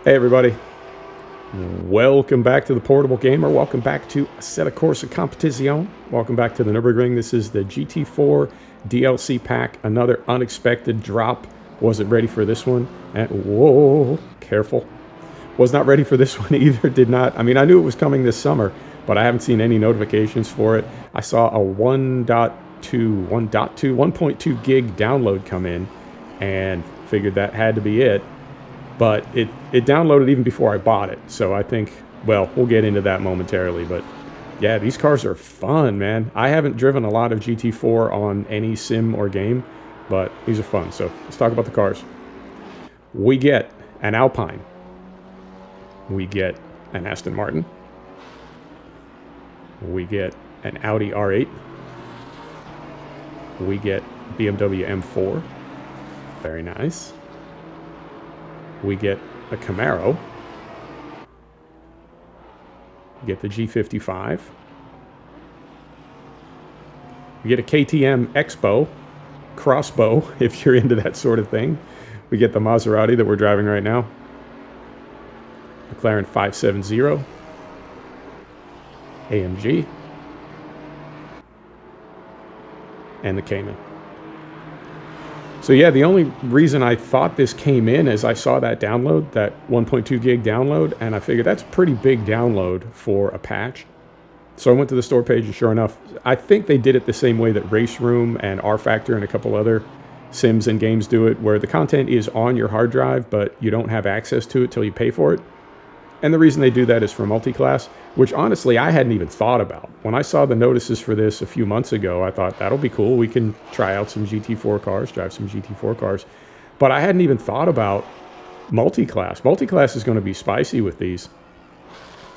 Hey everybody, welcome back to the Portable Gamer. Welcome back to Assetto Corsa Competizione. Welcome back to the Nurburgring. This is the GT4 DLC pack. Another unexpected drop. Wasn't ready for this one. And whoa, careful. Was not ready for this one either. Did not. I mean, I knew it was coming this summer, but I haven't seen any notifications for it. I saw a 1.2 gig download come in and figured that had to be it. But it downloaded even before I bought it. So I think, well, we'll get into that momentarily. But yeah, these cars are fun, man. I haven't driven a lot of GT4 on any sim or game, but these are fun. So let's talk about the cars. We get an Alpine. We get an Aston Martin. We get an Audi R8. We get BMW M4. Very nice. We get a Camaro. We get the G55. We get a KTM Expo, crossbow, if you're into that sort of thing. We get the Maserati that we're driving right now. McLaren 570. AMG. And the Cayman. So yeah, the only reason I thought this came in is I saw that download, that 1.2 gig download, and I figured that's a pretty big download for a patch. So I went to the store page, and sure enough, I think they did it the same way that Race Room and R Factor and a couple other sims and games do it, where the content is on your hard drive, but you don't have access to it till you pay for it. And the reason they do that is for multi-class, which honestly I hadn't even thought about. When I saw the notices for this a few months ago, I thought that'll be cool. We can try out some GT4 cars, drive some GT4 cars. But I hadn't even thought about multi-class. Multi-class is going to be spicy with these.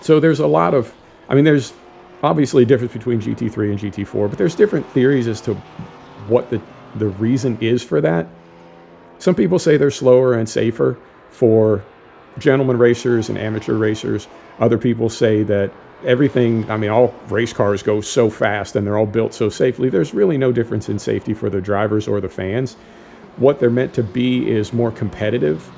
So there's a lot of, I mean, there's obviously a difference between GT3 and GT4, but there's different theories as to what the reason is for that. Some people say they're slower and safer for gentleman racers and amateur racers. Other people say that everything, I mean, all race cars go so fast and they're all built so safely. There's really no difference in safety for the drivers or the fans. What they're meant to be is more competitive,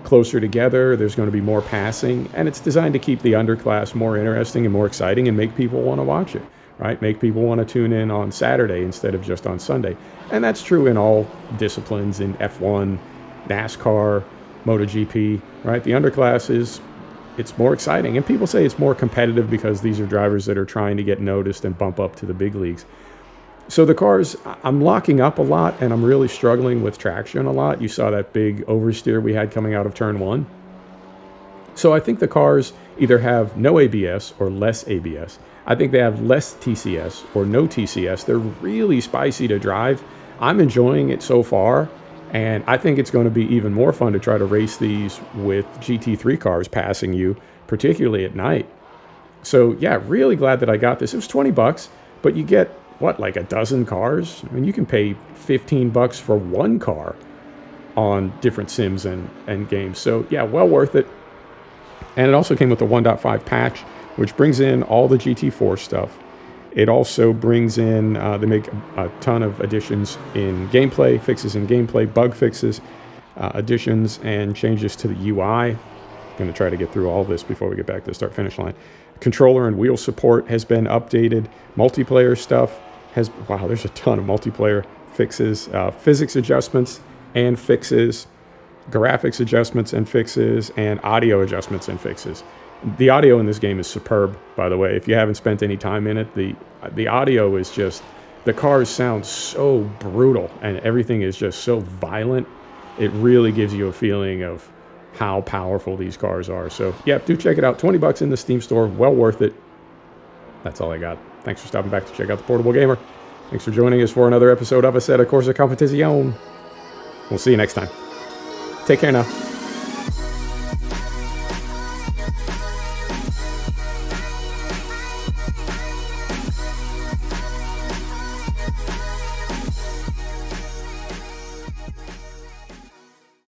closer together. There's going to be more passing, and it's designed to keep the underclass more interesting and more exciting and make people want to watch it, right? Make people want to tune in on Saturday instead of just on Sunday. And that's true in all disciplines, in F1, NASCAR, MotoGP, right? The underclass it's more exciting. And people say it's more competitive because these are drivers that are trying to get noticed and bump up to the big leagues. So the cars, I'm locking up a lot, and I'm really struggling with traction a lot. You saw that big oversteer we had coming out of turn one. So I think the cars either have no ABS or less ABS. I think they have less TCS or no TCS. They're really spicy to drive. I'm enjoying it so far. And I think it's going to be even more fun to try to race these with GT3 cars passing you, particularly at night. So yeah, really glad that I got this. It was 20 bucks, but you get, what, like a dozen cars? I mean, you can pay 15 bucks for one car on different sims and games. So yeah, well worth it. And it also came with the 1.5 patch, which brings in all the GT4 stuff. It also brings in, they make a ton of additions in gameplay, fixes in gameplay, bug fixes, additions, and changes to the UI. I'm going to try to get through all this before we get back to the start-finish line. Controller and wheel support has been updated. Multiplayer stuff has, wow, there's a ton of multiplayer fixes, physics adjustments and fixes, graphics adjustments and fixes, and audio adjustments and fixes. The audio in this game is superb, by the way. If you haven't spent any time in it, the audio is just, the cars sound so brutal and everything is just so violent. It really gives you a feeling of how powerful these cars are. So yeah, do check it out. 20 bucks in the Steam store, well worth it. That's all I got. Thanks for stopping back to check out the Portable Gamer. Thanks for joining us for another episode of Assetto Corsa Competizione. We'll see you next time. Take care now.